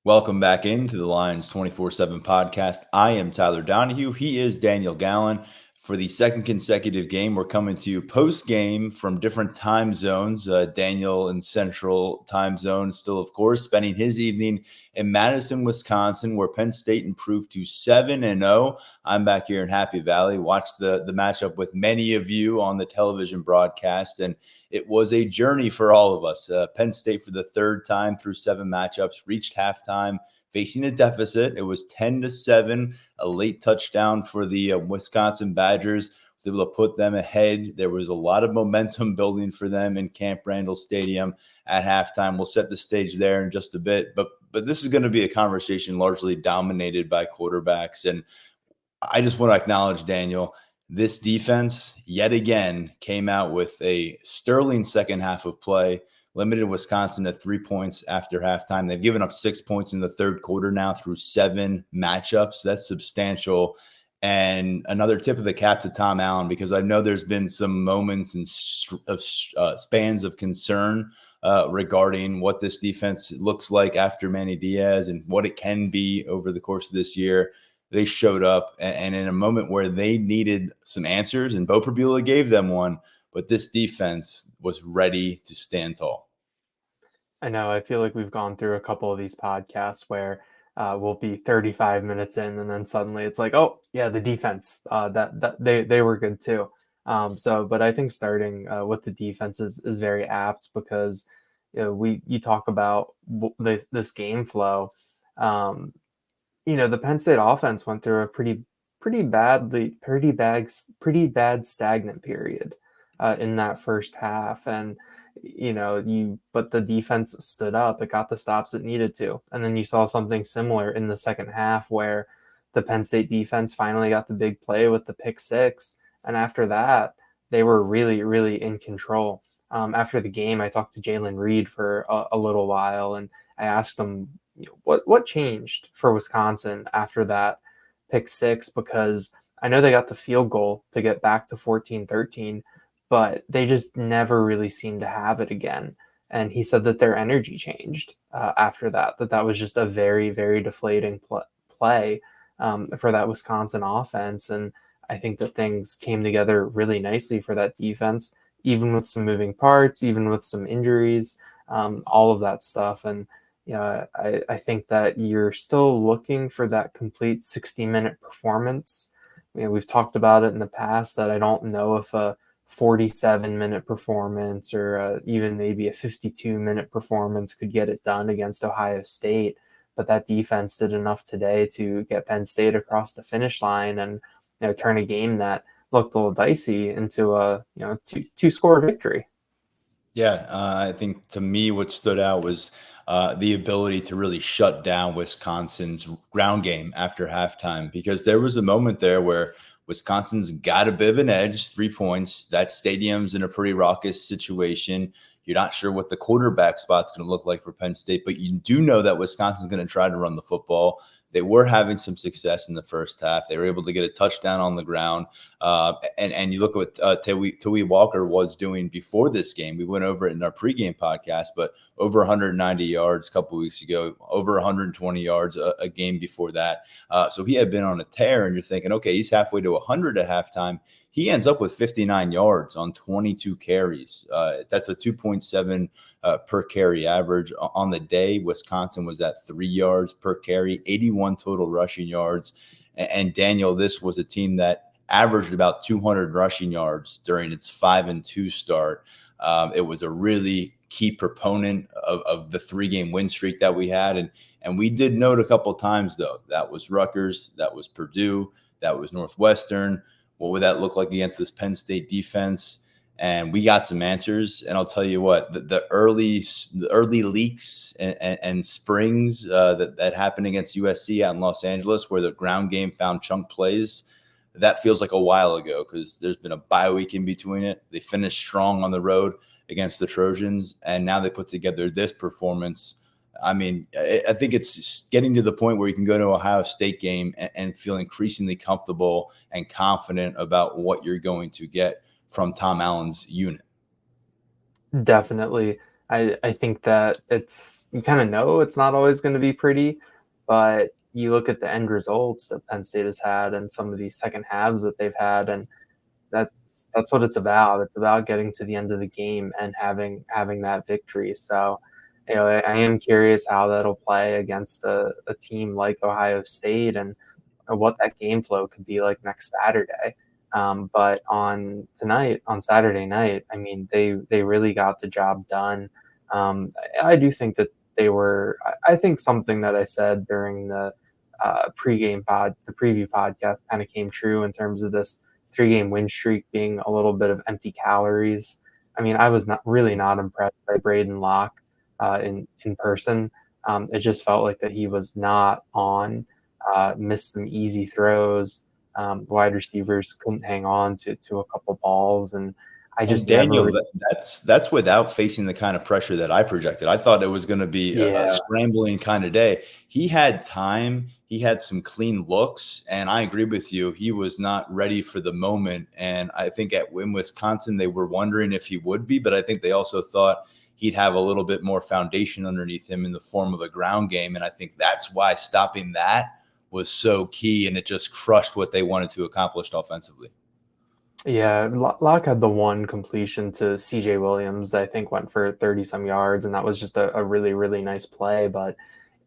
Welcome back into the Lions 24/7 podcast. I am Tyler Donahue. He is Daniel Gallen. For the second consecutive game, we're coming to you post-game from different time zones. Daniel in Central Time Zone still, of course, spending his evening in Madison, Wisconsin, where Penn State improved to 7-0. I'm back here in Happy Valley. Watched the matchup with many of you on the television broadcast, and it was a journey for all of us. Penn State, for the third time through 7 matchups, reached halftime facing a deficit. It was 10-7, a late touchdown for the Wisconsin Badgers. Was able to put them ahead. There was a lot of momentum building for them in Camp Randall Stadium at halftime. We'll set the stage there in just a bit, but this is going to be a conversation largely dominated by quarterbacks. And I just want to acknowledge, Daniel, this defense yet again came out with a sterling second half of play, limited Wisconsin to 3 points after halftime. They've given up 6 points in the third quarter now through 7 matchups. That's substantial. And another tip of the cap to Tom Allen, because I know there's been some moments and spans of concern regarding what this defense looks like after Manny Diaz and what it can be over the course of this year. They showed up, and in a moment where they needed some answers, and Beau Pribula gave them one, but this defense was ready to stand tall. I know. I feel like we've gone through a couple of these podcasts where we'll be 35 minutes in, and then suddenly it's like, oh yeah, the defense that they were good too. But I think starting with the defense is very apt because you talk about this game flow. The Penn State offense went through a pretty bad stagnant period in that first half, and but the defense stood up. It got the stops it needed to. And then you saw something similar in the second half where the Penn State defense finally got the big play with the pick 6. And after that, they were really, really in control. After the game, I talked to Jalen Reed for a little while, and I asked him, what changed for Wisconsin after that pick 6? Because I know they got the field goal to get back to 14-13, but they just never really seemed to have it again. And he said that their energy changed after that was just a very, very deflating play for that Wisconsin offense. And I think that things came together really nicely for that defense, even with some moving parts, even with some injuries, all of that stuff. And I think that you're still looking for that complete 60-minute performance. We've talked about it in the past that I don't know if a 47-minute performance or even maybe a 52-minute performance could get it done against Ohio State. But that defense did enough today to get Penn State across the finish line and turn a game that looked a little dicey into a two-score victory. Yeah, I think to me what stood out was the ability to really shut down Wisconsin's ground game after halftime, because there was a moment there where Wisconsin's got a bit of an edge, 3 points. That stadium's in a pretty raucous situation. You're not sure what the quarterback spot's going to look like for Penn State, but you do know that Wisconsin's going to try to run the football. They were having some success in the first half. They were able to get a touchdown on the ground. And you look at what Tawee Walker was doing before this game. We went over it in our pregame podcast, but over 190 yards a couple weeks ago, over 120 yards a game before that. So he had been on a tear, and you're thinking, okay, he's halfway to 100 at halftime. He ends up with 59 yards on 22 carries. That's a 2.7 per carry average. On the day, Wisconsin was at 3 yards per carry, 81 total rushing yards. And Daniel, this was a team that averaged about 200 rushing yards during its 5-2 start. It was a really key proponent of the 3-game win streak that we had. And we did note a couple of times, though, that was Rutgers, that was Purdue, that was Northwestern. What would that look like against this Penn State defense? And we got some answers. And I'll tell you what, the early leaks and springs that happened against USC out in Los Angeles, where the ground game found chunk plays, that feels like a while ago because there's been a bye week in between it. They finished strong on the road against the Trojans, and now they put together this performance. I mean, I think it's getting to the point where you can go to an Ohio State game and feel increasingly comfortable and confident about what you're going to get from Tom Allen's unit. Definitely. I think that you kind of know it's not always going to be pretty, but you look at the end results that Penn State has had and some of these second halves that they've had, and that's what it's about. It's about getting to the end of the game and having that victory. So, I am curious how that'll play against a team like Ohio State and what that game flow could be like next Saturday. But on Saturday night, I mean, they really got the job done. I do think that they were. I think something that I said during the the preview podcast, kind of came true in terms of this 3-game win streak being a little bit of empty calories. I mean, I was not impressed by Braden Locke in person. It just felt like that he was not on. Missed some easy throws. Wide receivers couldn't hang on to a couple balls, and I just Daniel, never. that's without facing the kind of pressure that I projected. I thought it was going to be a scrambling kind of day. He had time. He had some clean looks, and I agree with you. He was not ready for the moment, and I think in Wisconsin they were wondering if he would be, but I think they also thought he'd have a little bit more foundation underneath him in the form of a ground game, and I think that's why stopping that was so key, and it just crushed what they wanted to accomplish offensively. Yeah, Locke had the one completion to CJ Williams that I think went for 30 some yards, and that was just a really, really nice play. But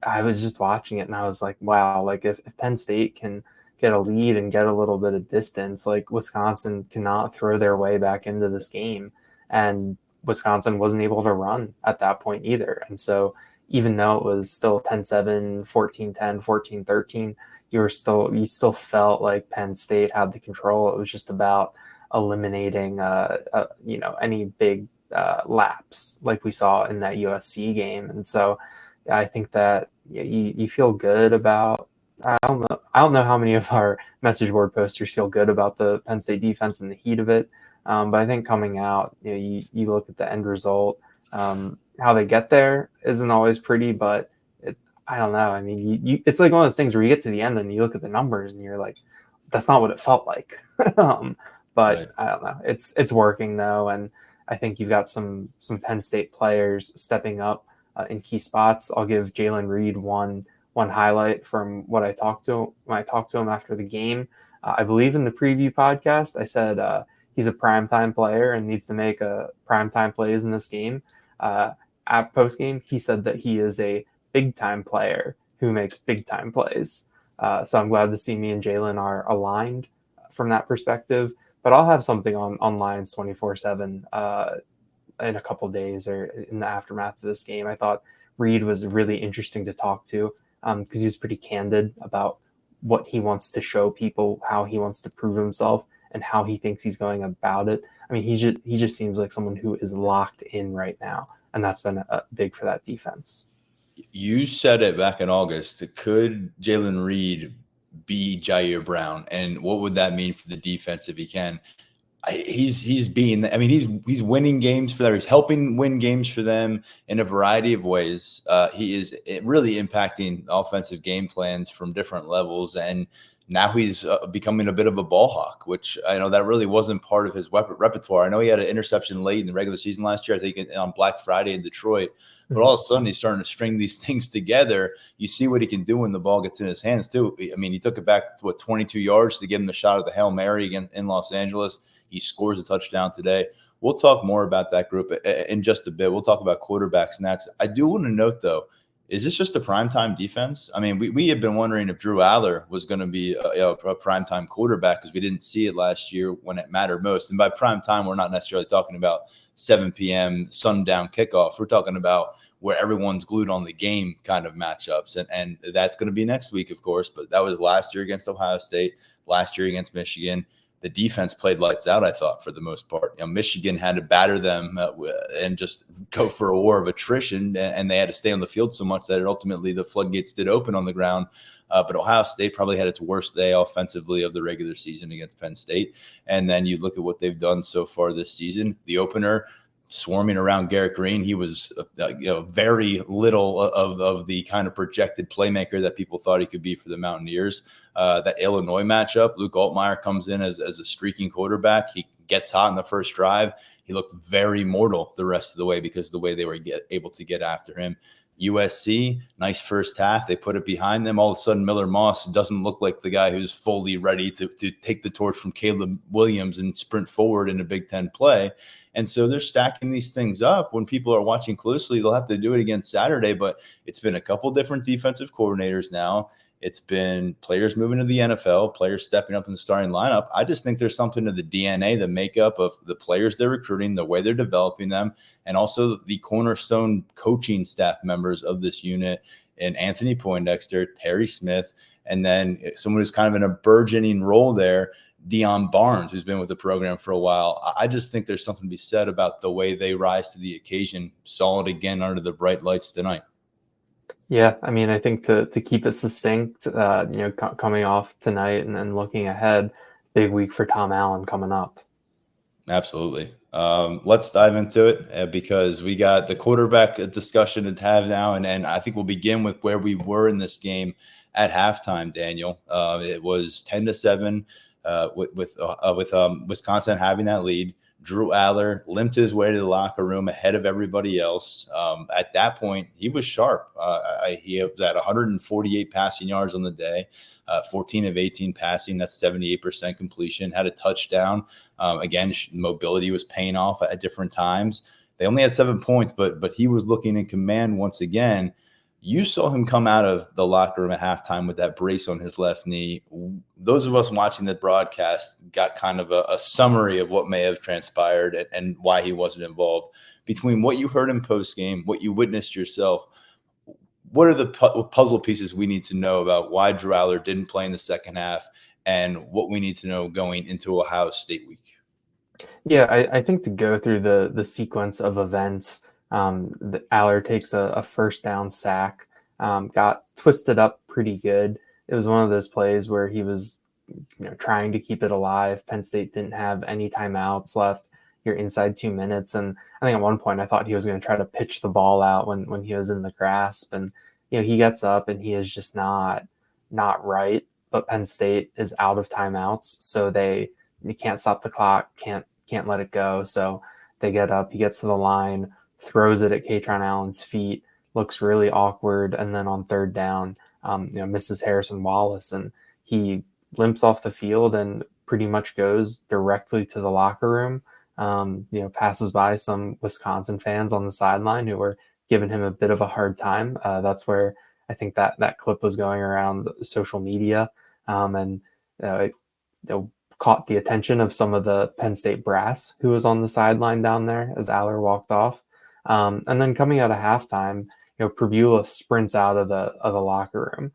I was just watching it and I was like, wow, like if Penn State can get a lead and get a little bit of distance, like Wisconsin cannot throw their way back into this game. And Wisconsin wasn't able to run at that point either. And so even though it was still 10-7, 14-10, 14-13, you still felt like Penn State had the control. It was just about eliminating any big laps like we saw in that USC game. And so I think that you feel good about. I don't know how many of our message board posters feel good about the Penn State defense and the heat of it. But I think coming out, you look at the end result. How they get there isn't always pretty, but I don't know. I mean, it's like one of those things where you get to the end and you look at the numbers and you're like, that's not what it felt like. But right. I don't know. It's working though, and I think you've got some Penn State players stepping up in key spots. I'll give Jalen Reed one highlight from what I talked to him after the game. I believe in the preview podcast, I said he's a primetime player and needs to make primetime plays in this game. At postgame, he said that he is a big-time player who makes big-time plays. So I'm glad to see me and Jalen are aligned from that perspective. But I'll have something on Lions 24/7 in a couple days or in the aftermath of this game. I thought Reed was really interesting to talk to because he was pretty candid about what he wants to show people, how he wants to prove himself, and how he thinks he's going about it. I mean, he just seems like someone who is locked in right now, and that's been big for that defense. You said it back in August. Could Jalen Reed be Jair Brown, and what would that mean for the defense if he can? He's winning games for them. He's helping win games for them in a variety of ways. He is really impacting offensive game plans from different levels, and now he's becoming a bit of a ball hawk, which I know that really wasn't part of his repertoire. I know he had an interception late in the regular season last year, I think on Black Friday in Detroit. But all of a sudden, he's starting to string these things together. You see what he can do when the ball gets in his hands, too. I mean, he took it back to 22 yards to give him the shot at the Hail Mary again in Los Angeles. He scores a touchdown today. We'll talk more about that group in just a bit. We'll talk about quarterbacks next. I do want to note, though, is this just a primetime defense? I mean, we had been wondering if Drew Allar was going to be a primetime quarterback because we didn't see it last year when it mattered most. And by primetime, we're not necessarily talking about 7 p.m. sundown kickoff. We're talking about where everyone's glued on the game kind of matchups. And that's going to be next week, of course. But that was last year against Ohio State, last year against Michigan. The defense played lights out, I thought, for the most part. Michigan had to batter them and just go for a war of attrition, and they had to stay on the field so much that ultimately the floodgates did open on the ground. But Ohio State probably had its worst day offensively of the regular season against Penn State. And then you look at what they've done so far this season. The opener, swarming around Garrett Green, he was very little of the kind of projected playmaker that people thought he could be for the Mountaineers. That Illinois matchup, Luke Altmaier comes in as a streaking quarterback. He gets hot in the first drive. he looked very mortal the rest of the way because of the way they were able to get after him. USC, nice first half. They put it behind them. All of a sudden, Miller Moss doesn't look like the guy who's fully ready to take the torch from Caleb Williams and sprint forward in a Big Ten play. And so they're stacking these things up. When people are watching closely, they'll have to do it again Saturday. But it's been a couple different defensive coordinators now. It's been players moving to the NFL, players stepping up in the starting lineup. I just think there's something to the DNA, the makeup of the players they're recruiting, the way they're developing them, and also the cornerstone coaching staff members of this unit, and Anthony Poindexter, Terry Smith, and then someone who's kind of in a burgeoning role there, Deion Barnes, who's been with the program for a while. I just think there's something to be said about the way they rise to the occasion. Saw it again under the bright lights tonight. Yeah, I mean, I think to keep it succinct, coming off tonight and then looking ahead, big week for Tom Allen coming up. Absolutely. Let's dive into it because we got the quarterback discussion to have now, and I think we'll begin with where we were in this game at halftime. Daniel, it was 10-7 with Wisconsin having that lead. Drew Allar limped his way to the locker room ahead of everybody else. At that point, he was sharp. He was at 148 passing yards on the day, 14 of 18 passing. That's 78% completion. Had a touchdown. Again, mobility was paying off at different times. They only had 7 points, but he was looking in command once again. You saw him come out of the locker room at halftime with that brace on his left knee. Those of us watching the broadcast got kind of a summary of what may have transpired and why he wasn't involved. Between what you heard in postgame, what you witnessed yourself, what are the puzzle pieces we need to know about why Drew Allar didn't play in the second half and what we need to know going into Ohio State week? Yeah, I think to go through the sequence of events, the Allar takes a first down sack, got twisted up pretty good. It was one of those plays where he was, trying to keep it alive. Penn State didn't have any timeouts left. You're inside 2 minutes, and I think at one point I thought he was going to try to pitch the ball out when he was in the grasp, and he gets up and he is just not right. But Penn State is out of timeouts, so you can't stop the clock, can't let it go. So they get up. He gets to the line, throws it at Katron Allen's feet, looks really awkward, and then on third down, misses Harrison Wallace, and he limps off the field and pretty much goes directly to the locker room. Passes by some Wisconsin fans on the sideline who were giving him a bit of a hard time. That's where I think that clip was going around social media, and it caught the attention of some of the Penn State brass who was on the sideline down there as Allar walked off. And then coming out of halftime, Pribula sprints out of the locker room.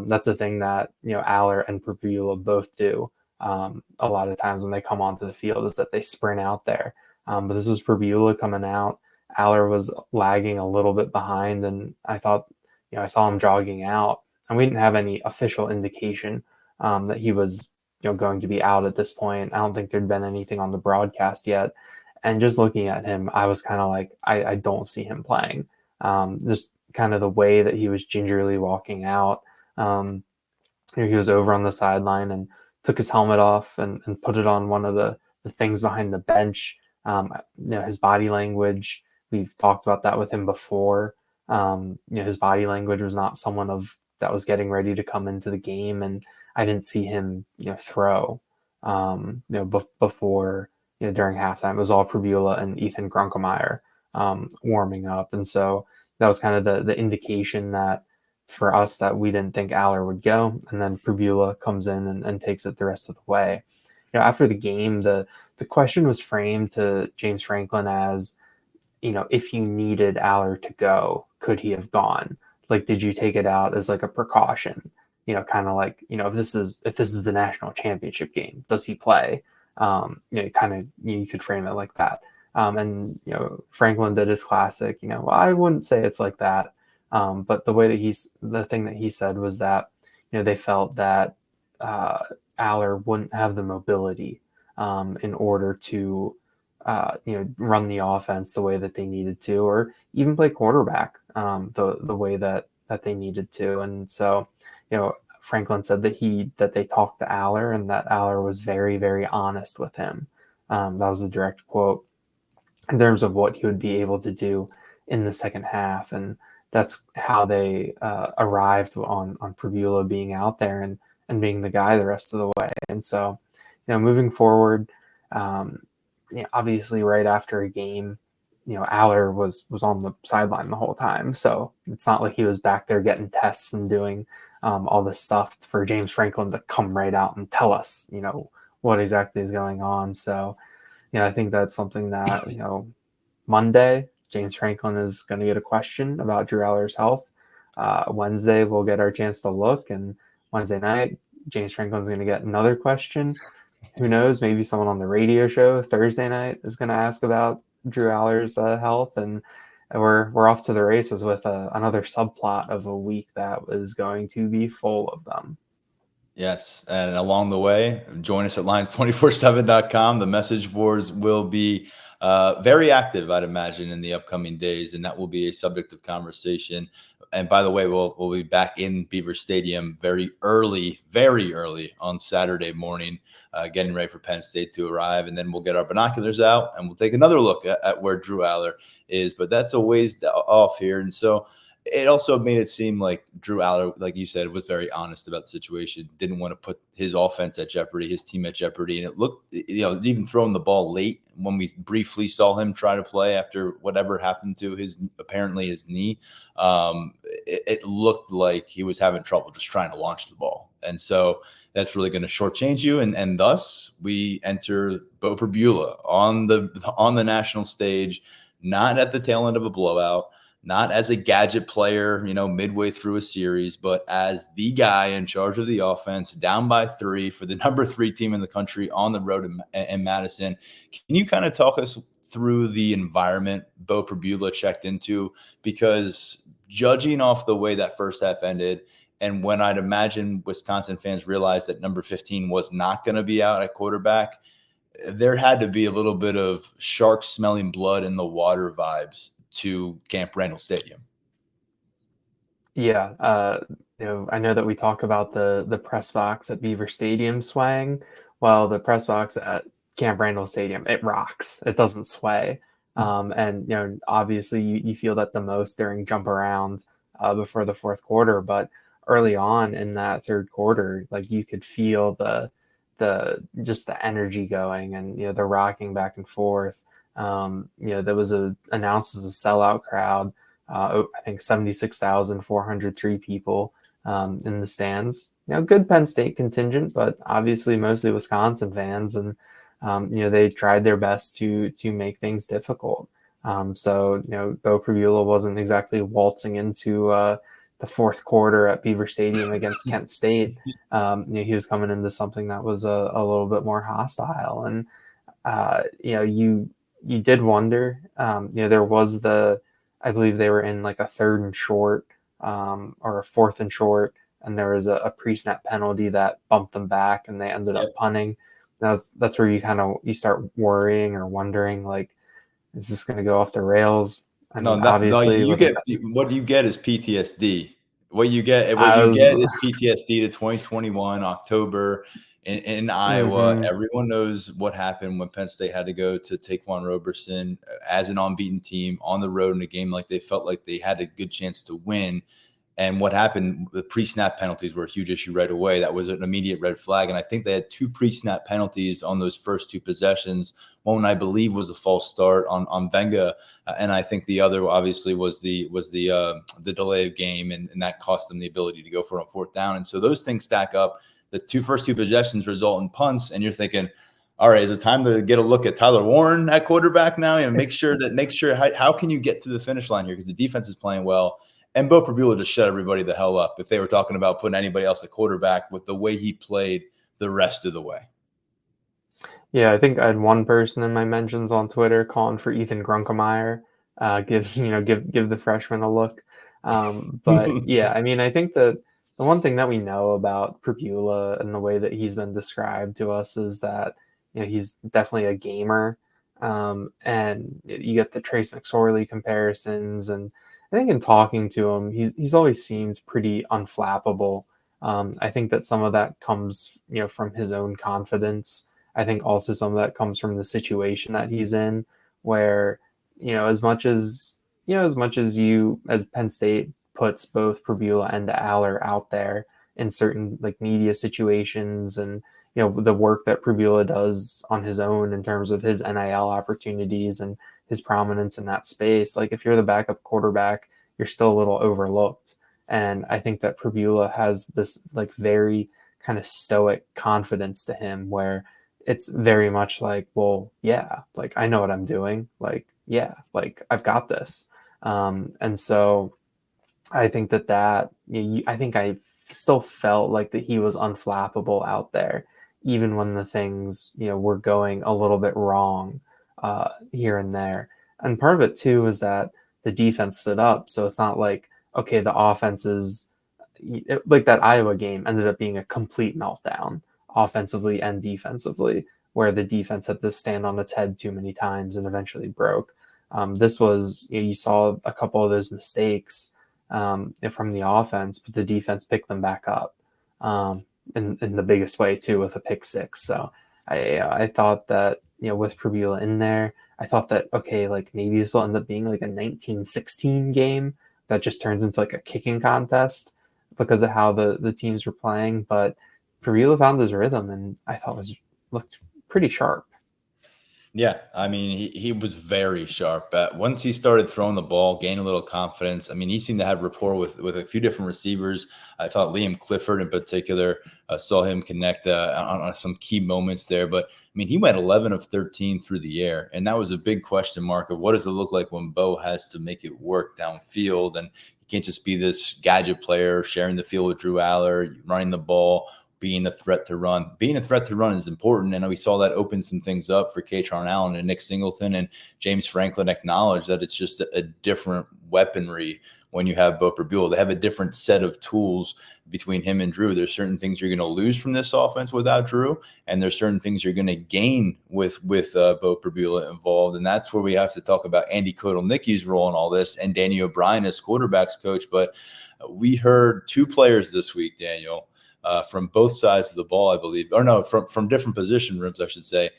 That's a thing that Allar and Pribula both do a lot of times when they come onto the field, is that they sprint out there. But this was Pribula coming out. Allar was lagging a little bit behind, and I thought, I saw him jogging out, and we didn't have any official indication that he was going to be out at this point. I don't think there'd been anything on the broadcast yet. And just looking at him, I was kind of like, I don't see him playing. Just kind of the way that he was gingerly walking out. He was over on the sideline and took his helmet off and put it on one of the things behind the bench. His body language, we've talked about that with him before. His body language was not someone that was getting ready to come into the game. And I didn't see him, throw, before, during halftime. It was all Pribula and Ethan Grunkemeyer warming up. And so that was kind of the indication that for us that we didn't think Allar would go. And then Pribula comes in and takes it the rest of the way. After the game, the question was framed to James Franklin as, if you needed Allar to go, could he have gone? Like, did you take it out as like a precaution? Kind of like, if this is the national championship game, does he play? You could frame it like that. And Franklin did his classic, well, I wouldn't say it's like that. But the thing that he said was that, they felt that Allar wouldn't have the mobility in order to, run the offense the way that they needed to, or even play quarterback the way that they needed to. And so, Franklin said that they talked to Allar and that Allar was very, very honest with him. That was a direct quote. in terms of what he would be able to do in the second half. And that's how they arrived on Pribula being out there and being the guy the rest of the way. And so, moving forward, obviously right after a game, Allar was on the sideline the whole time. So it's not like he was back there getting tests and doing all this stuff for James Franklin to come right out and tell us, what exactly is going on. So, I think that's something that, Monday, James Franklin is going to get a question about Drew Allar's health. Wednesday, we'll get our chance to look. And Wednesday night, James Franklin's going to get another question. Who knows? Maybe someone on the radio show Thursday night is going to ask about Drew Allar's health. And we're off to the races with another subplot of a week that is going to be full of them. Yes. And along the way, join us at Lions247.com. The message boards will be very active, I'd imagine, in the upcoming days, and that will be a subject of conversation. And by the way, we'll be back in Beaver Stadium very early on Saturday morning, getting ready for Penn State to arrive. And then we'll get our binoculars out and we'll take another look at where Drew Allar is. But that's a ways off here. And so it also made it seem like Drew Allar, like you said, was very honest about the situation, didn't want to put his offense at jeopardy, his team at jeopardy. And it looked, even throwing the ball late when we briefly saw him try to play after whatever happened to his knee, it looked like he was having trouble just trying to launch the ball. And so that's really going to shortchange you. And thus we enter Beau Pribula on the national stage, not at the tail end of a blowout, not as a gadget player, midway through a series, but as the guy in charge of the offense, down by 3 for the number 3 team in the country on the road in Madison. Can you kind of talk us through the environment Beau Pribula checked into? Because judging off the way that first half ended, and when I'd imagine Wisconsin fans realized that number 15 was not going to be out at quarterback, there had to be a little bit of shark smelling blood in the water vibes to Camp Randall Stadium. Yeah. I know that we talk about the press box at Beaver Stadium swaying. Well, the press box at Camp Randall Stadium, it rocks. It doesn't sway. And, obviously you feel that the most during jump around before the fourth quarter, but early on in that third quarter, like you could feel the energy going and, the rocking back and forth. There was announced as a sellout crowd. I think 76,403 people in the stands. Good Penn State contingent, but obviously mostly Wisconsin fans, and they tried their best to make things difficult. So Beau Pribula wasn't exactly waltzing into the fourth quarter at Beaver Stadium against Kent State. He was coming into something that was a little bit more hostile, and you did wonder, there was I believe they were in like a 3rd and short or a 4th and short, and there was a pre-snap penalty that bumped them back and they ended up punting. That's where you start worrying or wondering, like, is this going to go off the rails? Obviously what you get is PTSD. What you get is PTSD to 2021 October in Iowa. Mm-hmm. Everyone knows what happened when Penn State had to go to Taquan Roberson as an unbeaten team on the road in a game like they felt like they had a good chance to win. And what happened, the pre-snap penalties were a huge issue right away. That was an immediate red flag. And I think they had 2 pre-snap penalties on those first 2 possessions. One, I believe, was a false start on Venga. And I think the other obviously was the delay of game. And that cost them the ability to go for a 4th down. And so those things stack up. The first two possessions result in punts. And you're thinking, all right, is it time to get a look at Tyler Warren at quarterback now? And make sure how can you get to the finish line here? Because the defense is playing well. And Beau Pribula just shut everybody the hell up if they were talking about putting anybody else at quarterback with the way he played the rest of the way. Yeah, I think I had one person in my mentions on Twitter calling for Ethan Grunkemeyer, give the freshman a look. But yeah, I mean, I think that the one thing that we know about Pribula and the way that he's been described to us is that he's definitely a gamer, and you get the Trace McSorley comparisons, and I think in talking to him, he's always seemed pretty unflappable. I think that some of that comes, from his own confidence. I think also some of that comes from the situation that he's in, where as much as Penn State puts both Pribula and Allar out there in certain like media situations, and the work that Pribula does on his own in terms of his NIL opportunities and his prominence in that space. Like if you're the backup quarterback, you're still a little overlooked. And I think that Pribula has this like very kind of stoic confidence to him where it's very much like, well, yeah, like I know what I'm doing. Like, yeah, like I've got this. And so I think I think I still felt like that he was unflappable out there, even when the things, were going a little bit wrong here and there. And part of it too is that the defense stood up. So it's not like, okay, the offense is like that Iowa game ended up being a complete meltdown offensively and defensively, where the defense had to stand on its head too many times and eventually broke. This was, you saw a couple of those mistakes from the offense, but the defense picked them back up in the biggest way too, with a pick six. So I thought that, with Pribula in there, I thought that, okay, like maybe this will end up being like a 1916 game that just turns into like a kicking contest because of how the teams were playing. But Pribula found his rhythm, and I thought looked pretty sharp. Yeah, I mean, he was very sharp. Once he started throwing the ball, gained a little confidence. I mean, he seemed to have rapport with a few different receivers. I thought Liam Clifford in particular, saw him connect on some key moments there. But, I mean, he went 11 of 13 through the air, and that was a big question mark of what does it look like when Beau has to make it work downfield. And you can't just be this gadget player sharing the field with Drew Allar, running the ball, being a threat to run. Being a threat to run is important, and we saw that open some things up for Katron Allen and Nick Singleton, and James Franklin acknowledged that it's just a different weaponry when you have Beau Pribula. They have a different set of tools between him and Drew. There's certain things you're going to lose from this offense without Drew, and there's certain things you're going to gain with Beau Pribula involved, and that's where we have to talk about Andy Kotelnicki's role in all this and Danny O'Brien as quarterbacks coach. But we heard two players this week, Daniel, from both sides of the ball, I believe, or no, from different position rooms, I should say.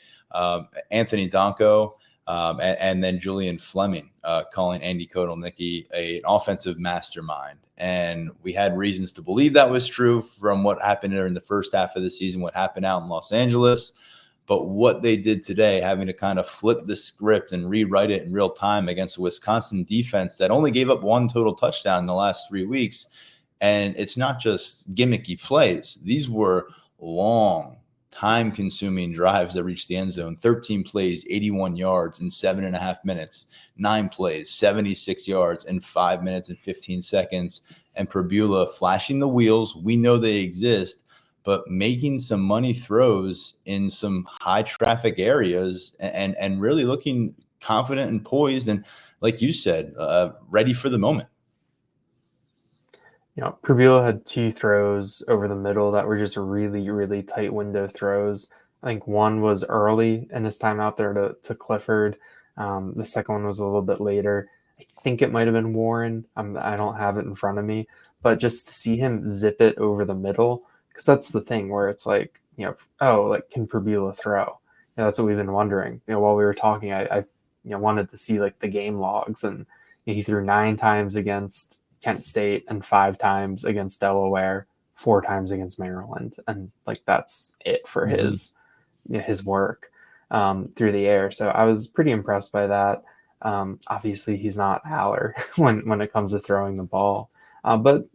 Anthony Donko and then Julian Fleming calling Andy Kotelnicki an offensive mastermind. And we had reasons to believe that was true from what happened during the first half of the season, what happened out in Los Angeles. But what they did today, having to kind of flip the script and rewrite it in real time against a Wisconsin defense that only gave up one total touchdown in the last 3 weeks. And it's not just gimmicky plays. These were long, time-consuming drives that reached the end zone. 13 plays, 81 yards in 7.5 minutes. 9 plays, 76 yards in 5 minutes and 15 seconds. And Pribula flashing the wheels. We know they exist, but making some money throws in some high-traffic areas and really looking confident and poised and, like you said, ready for the moment. Pribula had 2 throws over the middle that were just really, really tight window throws. I think one was early in his time out there to Clifford. The second one was a little bit later. I think it might have been Warren. I don't have it in front of me. But just to see him zip it over the middle, because that's the thing where it's like, can Pribula throw? That's what we've been wondering. While we were talking, I wanted to see like the game logs, and he threw 9 times against Kent State and 5 times against Delaware, 4 times against Maryland. And like, that's it for his work through the air. So I was pretty impressed by that. Obviously he's not Allar when it comes to throwing the ball. But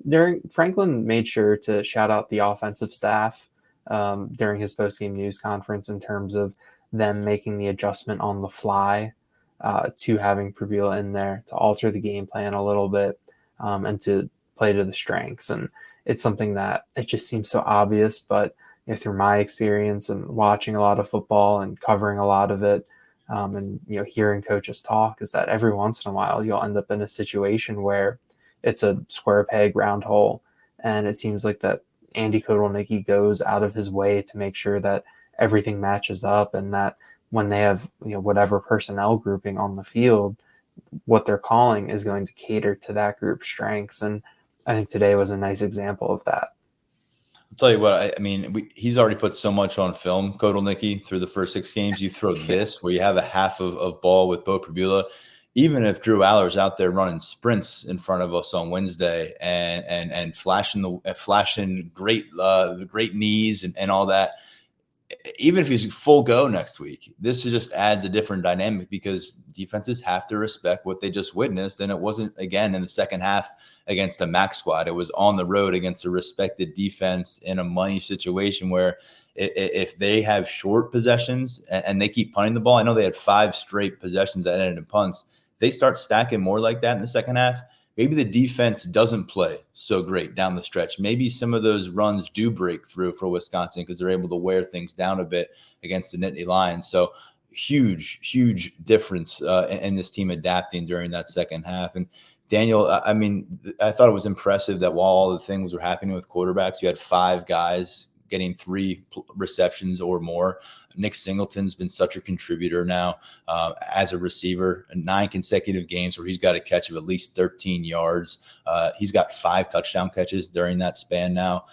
Franklin made sure to shout out the offensive staff during his postgame news conference in terms of them making the adjustment on the fly to having Pribula in there to alter the game plan a little bit. And to play to the strengths. And it's something that it just seems so obvious, but through my experience and watching a lot of football and covering a lot of it, and hearing coaches talk, is that every once in a while you'll end up in a situation where it's a square peg, round hole. And it seems like that Andy Kotelnicki goes out of his way to make sure that everything matches up, and that when they have whatever personnel grouping on the field, what they're calling is going to cater to that group's strengths. And I think today was a nice example of that. I'll tell you what, I mean, he's already put so much on film, Kotelnicki, through the first 6 games. You throw this where you have a half of ball with Beau Pribula. even if Drew Allar's out there running sprints in front of us on Wednesday and flashing great knees and all that, even if he's full go next week, this just adds a different dynamic because defenses have to respect what they just witnessed. And it wasn't, again, in the second half against a MAC squad. It was on the road against a respected defense in a money situation where if they have short possessions and they keep punting the ball, I know they had 5 straight possessions that ended in punts. They start stacking more like that in the second half. Maybe the defense doesn't play so great down the stretch. Maybe some of those runs do break through for Wisconsin because they're able to wear things down a bit against the Nittany Lions. So huge difference in this team adapting during that second half. And Daniel, I mean, I thought it was impressive that while all the things were happening with quarterbacks, you had 5 guys getting 3 receptions or more. Nick Singleton's been such a contributor now as a receiver. 9 consecutive games where he's got a catch of at least 13 yards. He's got 5 touchdown catches during that span now.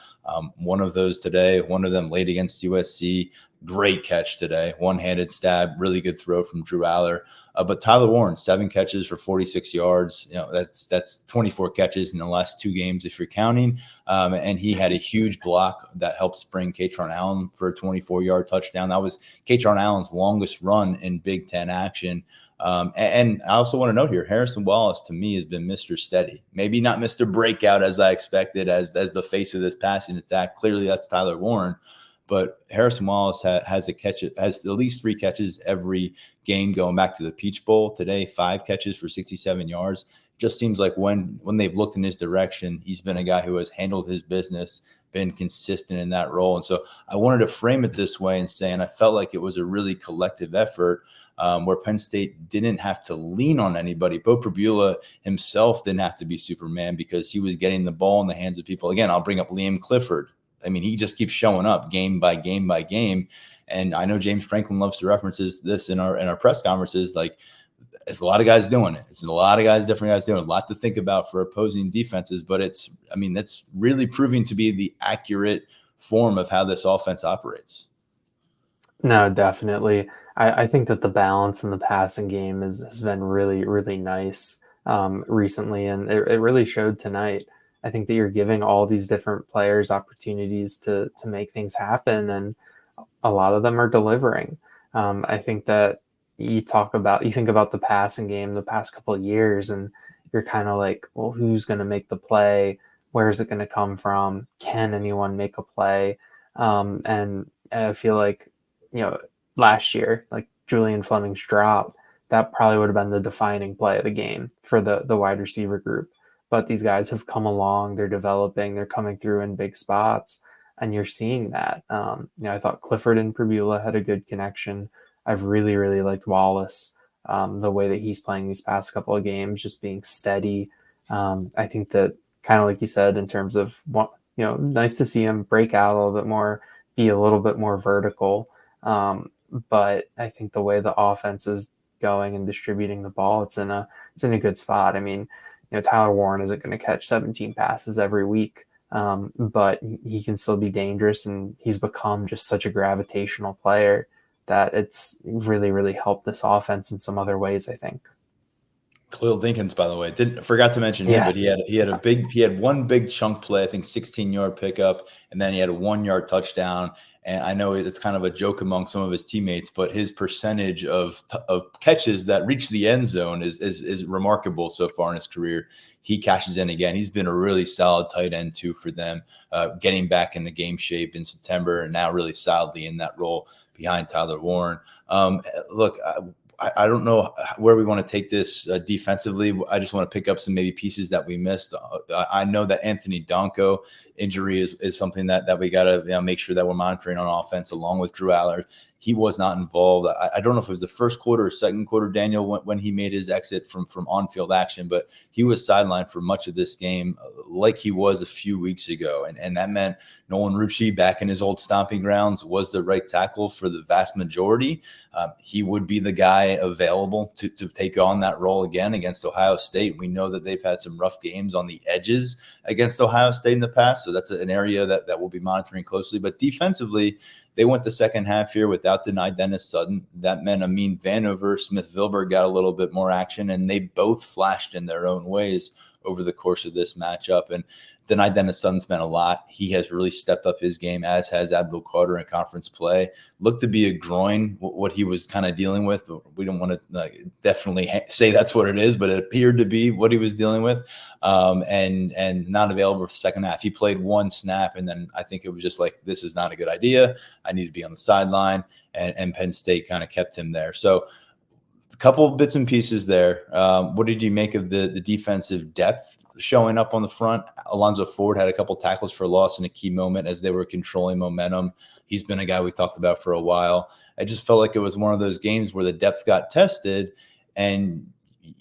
One of those today, one of them late against USC. Great catch today. One-handed stab, really good throw from Drew Allar. But Tyler Warren, 7 catches for 46 yards. You know, that's 24 catches in the last 2 games if you're counting. And he had a huge block that helped spring Katron Allen for a 24-yard touchdown. That was Katron Allen's longest run in Big Ten action. And I also want to note here, Harrison Wallace to me has been Mr. Steady. Maybe not Mr. Breakout as I expected as the face of this passing attack. Clearly that's Tyler Warren. But Harrison Wallace has at least 3 catches every game going back to the Peach Bowl. Today, 5 catches for 67 yards. Just seems like when they've looked in his direction, he's been a guy who has handled his business, been consistent in that role. And so I wanted to frame it this way and saying I felt like it was a really collective effort where Penn State didn't have to lean on anybody. Beau Pribula himself didn't have to be Superman because he was getting the ball in the hands of people. Again, I'll bring up Liam Clifford. I mean, he just keeps showing up game by game by game. And I know James Franklin loves to references this in our press conferences. Like, it's a lot of guys doing it. It's a lot of guys, different guys doing it. A lot to think about for opposing defenses. But that's really proving to be the accurate form of how this offense operates. No, definitely. I think that the balance in the passing game has been really, really nice recently. And it really showed tonight. I think that you're giving all these different players opportunities to make things happen, and a lot of them are delivering. I think that you think about the passing game the past couple of years, and you're kind of like, well, who's going to make the play? Where is it going to come from? Can anyone make a play? And I feel like, last year, like Julian Fleming's drop, that probably would have been the defining play of the game for the wide receiver group. But these guys have come along, they're developing, they're coming through in big spots, and you're seeing that. I thought Clifford and Pribula had a good connection. I've really, really liked Wallace, the way that he's playing these past couple of games, just being steady. I think that, kind of like you said, in terms of, nice to see him break out a little bit more, be a little bit more vertical. But I think the way the offense is going and distributing the ball, it's in a good spot. I mean, Tyler Warren isn't going to catch 17 passes every week, but he can still be dangerous, and he's become just such a gravitational player that it's really, really helped this offense in some other ways, I think. Khalil Dinkins, by the way, forgot to mention him, but he had one big chunk play, I think 16-yard pickup, and then he had a 1-yard touchdown. And I know it's kind of a joke among some of his teammates, but his percentage of catches that reach the end zone is remarkable so far in his career. He cashes in again. He's been a really solid tight end too for them, getting back into game shape in September and now really solidly in that role behind Tyler Warren. Look, I don't know where we want to take this defensively. I just want to pick up some maybe pieces that we missed. I know that Anthony Donko injury is something that we got to make sure that we're monitoring on offense along with Drew Allar. He was not involved. I don't know if it was the first quarter or second quarter, Daniel, when he made his exit from on-field action, but he was sidelined for much of this game like he was a few weeks ago. And that meant Nolan Rucci, back in his old stomping grounds, was the right tackle for the vast majority. He would be the guy available to take on that role again against Ohio State. We know that they've had some rough games on the edges against Ohio State in the past. pass. So that's an area that we'll be monitoring closely. But defensively, they went the second half here without Denai Dennis Sutton. That meant Amin Vanover, Smith Vilberg got a little bit more action, and they both flashed in their own ways over the course of this matchup. And Denai Dennis Sutton's been a lot. He has really stepped up his game, as has Abdul Carter in conference play. Looked to be a groin, what he was kind of dealing with. We don't want to definitely say that's what it is, but it appeared to be what he was dealing with. And not available for the second half. He played one snap, and then I think it was just like, this is not a good idea. I need to be on the sideline, and Penn State kind of kept him there. So a couple of bits and pieces there. What did you make of the defensive depth showing up on the front? Alonzo Ford had a couple tackles for loss in a key moment as they were controlling momentum. He's been a guy we talked about for a while. I just felt like it was one of those games where the depth got tested, and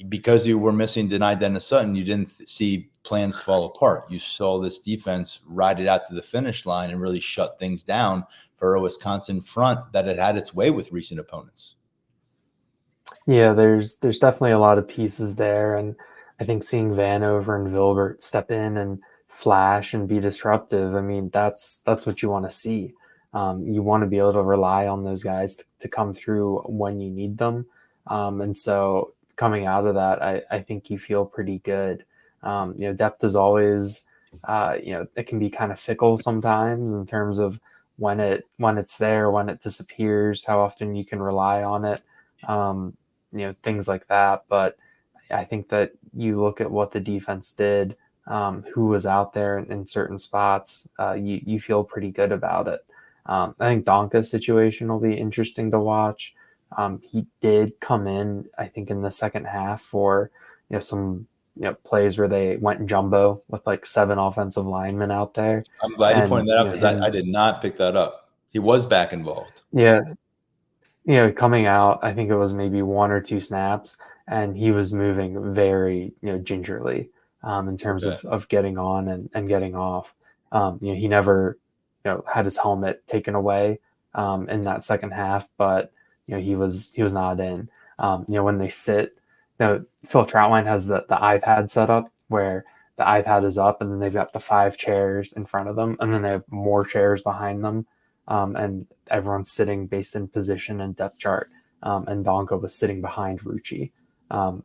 because you were missing Denai Dennis Sutton, you didn't see plans fall apart. You saw this defense ride it out to the finish line and really shut things down for a Wisconsin front that had its way with recent opponents. Yeah, there's definitely a lot of pieces there, and I think seeing Vanover and Vilbert step in and flash and be disruptive, I mean, that's what you want to see. You want to be able to rely on those guys to come through when you need them, and so coming out of that, I think you feel pretty good. Depth is always, it can be kind of fickle sometimes in terms of when it's there, when it disappears, how often you can rely on it. Things like that. But I think that you look at what the defense did, who was out there in certain spots, you feel pretty good about it. I think Donka's situation will be interesting to watch. He did come in, I think, in the second half for some plays where they went jumbo with like 7 offensive linemen out there. I'm glad you pointed that out, because I did not pick that up. He was back involved. Yeah. Coming out, I think it was maybe 1 or 2 snaps, and he was moving very, gingerly in terms of getting on and getting off. He never, had his helmet taken away in that second half, but he was not in. When they sit, Phil Troutline has the iPad set up where the iPad is up, and then they've got the 5 chairs in front of them, and then they have more chairs behind them. And everyone's sitting based in position and depth chart. And Donka was sitting behind Rucci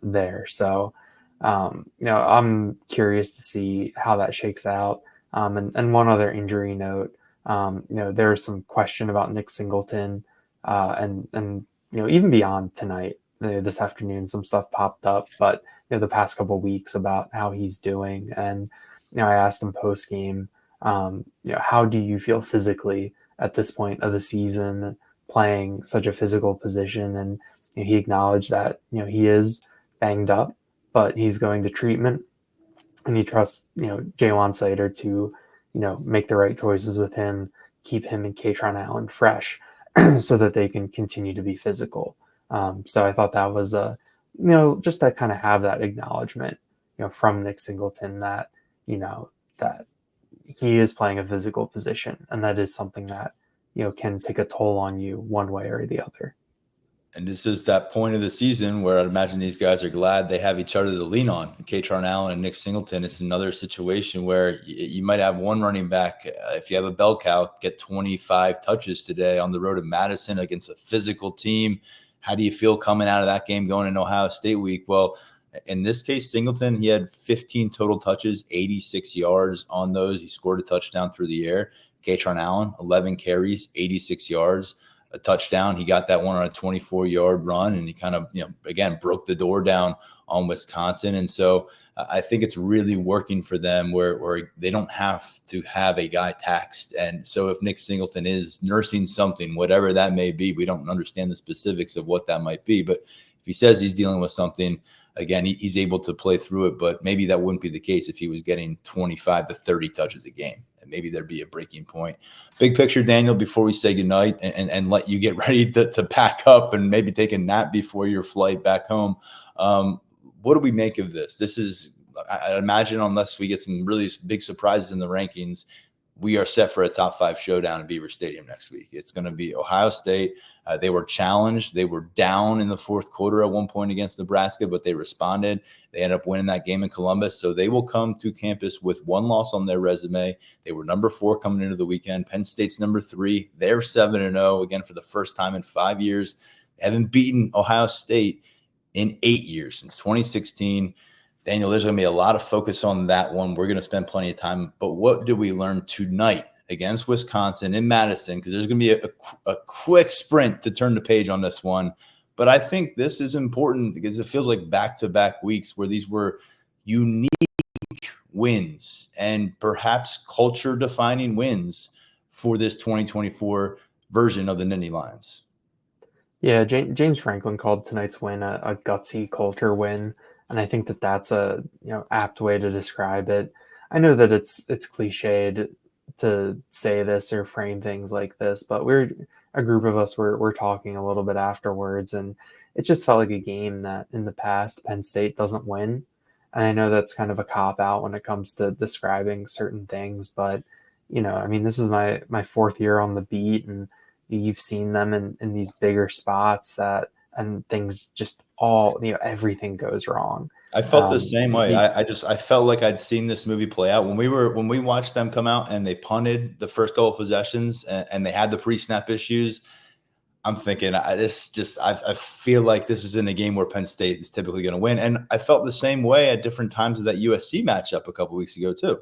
there. So, I'm curious to see how that shakes out. And one other injury note, there was some question about Nick Singleton and even beyond tonight, this afternoon, some stuff popped up, but the past couple of weeks about how he's doing. And, I asked him post game, how do you feel physically at this point of the season, playing such a physical position? And he acknowledged that he is banged up, but he's going to treatment, and he trusts Jalen Sider to make the right choices with him, keep him and Katron Allen fresh, so that they can continue to be physical. So I thought that was just to kind of have that acknowledgement from Nick Singleton that that he is playing a physical position, and that is something that can take a toll on you one way or the other. And this is that point of the season where I'd imagine these guys are glad they have each other to lean on. Katron Allen and Nick Singleton. It's another situation where you might have one running back, if you have a bell cow, get 25 touches today on the road to Madison against a physical team. How do you feel coming out of that game going into Ohio State week? Well, in this case, Singleton, he had 15 total touches, 86 yards on those. He scored a touchdown through the air. Katron Allen, 11 carries, 86 yards, a touchdown. He got that one on a 24-yard run, and he kind of, again, broke the door down on Wisconsin. And so I think it's really working for them where they don't have to have a guy taxed. And so if Nick Singleton is nursing something, whatever that may be, we don't understand the specifics of what that might be. But if he says he's dealing with something, again, he's able to play through it. But maybe that wouldn't be the case if he was getting 25 to 30 touches a game. And maybe there'd be a breaking point. Big picture, Daniel, before we say goodnight and let you get ready to pack up and maybe take a nap before your flight back home. What do we make of this? This is, I imagine, unless we get some really big surprises in the rankings, we are set for a top 5 showdown in Beaver Stadium next week. It's going to be Ohio State They were challenged. They were down in the fourth quarter at one point against Nebraska, but they responded. They ended up winning that game in Columbus. So they will come to campus with one loss on their resume. They were number 4 coming into the weekend. Penn State's number 3. They're 7-0, again, for the first time in 5 years. They haven't beaten Ohio State in 8 years, since 2016. Daniel, there's going to be a lot of focus on that one. We're going to spend plenty of time. But what did we learn tonight against Wisconsin in Madison? Because there's going to be a quick sprint to turn the page on this one. But I think this is important because it feels like back-to-back weeks where these were unique wins and perhaps culture-defining wins for this 2024 version of the Nittany Lions. Yeah, James Franklin called tonight's win a gutsy culture win, and I think that that's a apt way to describe it. I know that it's cliched to say this or frame things like this, but we're a group of us were talking a little bit afterwards, and it just felt like a game that in the past Penn State doesn't win. And I know that's kind of a cop out when it comes to describing certain things, but this is my 4th year on the beat, and you've seen them in these bigger spots and things just everything goes wrong. I felt the same way. I felt like I'd seen this movie play out when we watched them come out and they punted the first couple of possessions and they had the pre-snap issues. I'm thinking I feel like this is in a game where Penn State is typically going to win. And I felt the same way at different times of that USC matchup a couple of weeks ago too.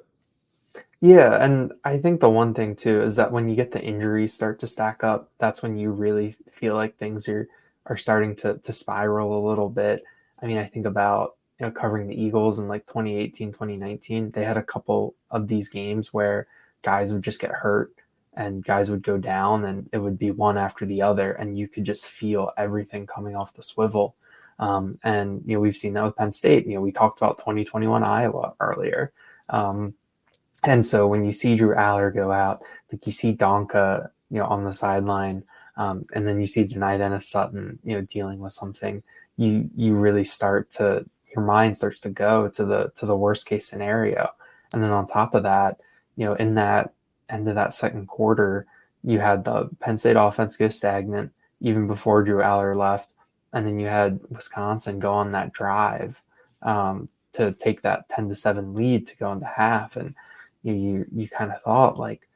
Yeah, and I think the one thing too is that when you get the injuries start to stack up, that's when you really feel like things are starting to spiral a little bit. I mean, I think about covering the Eagles in like 2018, 2019. They had a couple of these games where guys would just get hurt and guys would go down, and it would be one after the other, and you could just feel everything coming off the swivel. And we've seen that with Penn State. We talked about 2021 Iowa earlier. And so when you see Drew Allar go out, like you see Donka, on the sideline, and then you see Denai Dennis Sutton, dealing with something, you really your mind starts to go to the worst case scenario. And then on top of that, in that end of that second quarter, you had the Penn State offense go stagnant even before Drew Allar left. And then you had Wisconsin go on that drive to take that 10-7 lead to go into half. And you kind of thought like,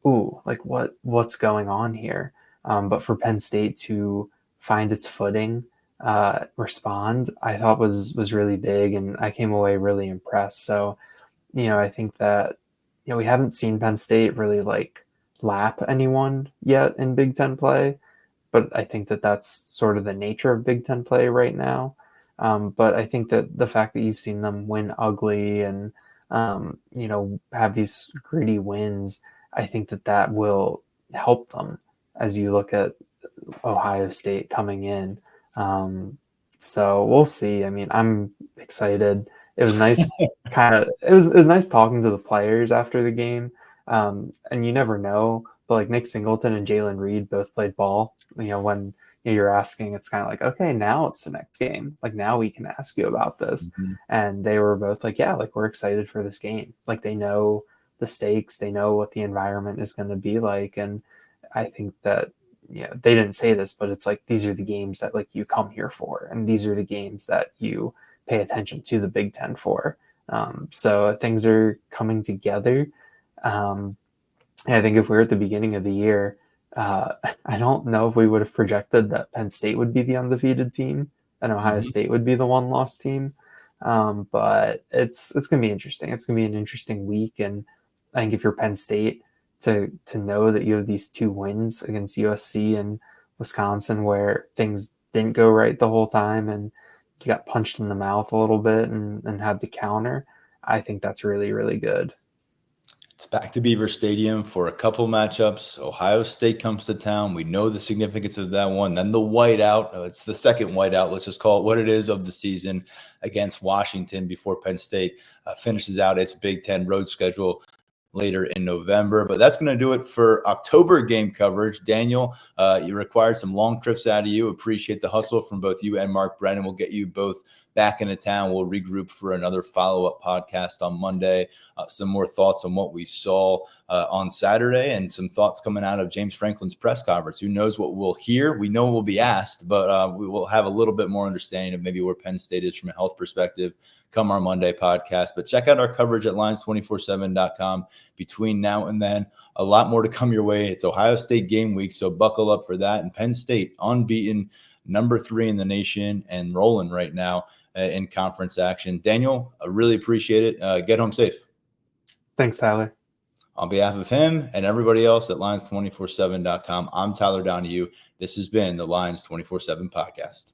ooh, like what's going on here? But for Penn State to find its footing, respond, I thought was really big, and I came away really impressed. So, I think that we haven't seen Penn State really like lap anyone yet in Big Ten play, but I think that that's sort of the nature of Big Ten play right now. But I think that the fact that you've seen them win ugly and have these gritty wins, I think that will help them as you look at Ohio State coming in. So we'll see. I mean, I'm excited. It was nice it was nice talking to the players after the game. And you never know, but like Nick Singleton and Jalen Reed both played ball. When you're asking, it's kind of like, okay, now it's the next game. Like now we can ask you about this. Mm-hmm. And they were both like, yeah, like we're excited for this game. Like they know the stakes, they know what the environment is going to be like. And I think that, they didn't say this, but it's like, these are the games that like you come here for. And these are the games that you pay attention to the Big Ten for. So things are coming together. And I think if we were at the beginning of the year, I don't know if we would have projected that Penn State would be the undefeated team and Ohio State would be the one-loss team. But it's going to be interesting. It's going to be an interesting week. And I think if you're Penn State, to know that you have these 2 wins against USC and Wisconsin where things didn't go right the whole time and you got punched in the mouth a little bit and had the counter, I think that's really, really good. It's back to Beaver Stadium for a couple matchups. Ohio State comes to town. We know the significance of that one. Then the whiteout. It's the second whiteout. Let's just call it what it is of the season against Washington before Penn State finishes out its Big Ten road schedule later in November. But that's going to do it for October game coverage. Daniel, you required some long trips out of you. Appreciate the hustle from both you and Mark Brennan. We'll get you both back into town. We'll regroup for another follow-up podcast on Monday. Some more thoughts on what we saw on Saturday and some thoughts coming out of James Franklin's press conference. Who knows what we'll hear? We know we'll be asked, but we will have a little bit more understanding of maybe where Penn State is from a health perspective come our Monday podcast. But check out our coverage at lions247.com between now and then. A lot more to come your way. It's Ohio State game week, so buckle up for that. And Penn State, unbeaten, number 3 in the nation and rolling right now in conference action. Daniel, I really appreciate it. Get home safe. Thanks, Tyler. On behalf of him and everybody else at lions247.com, I'm Tyler Donahue. This has been the Lions 24/7 podcast.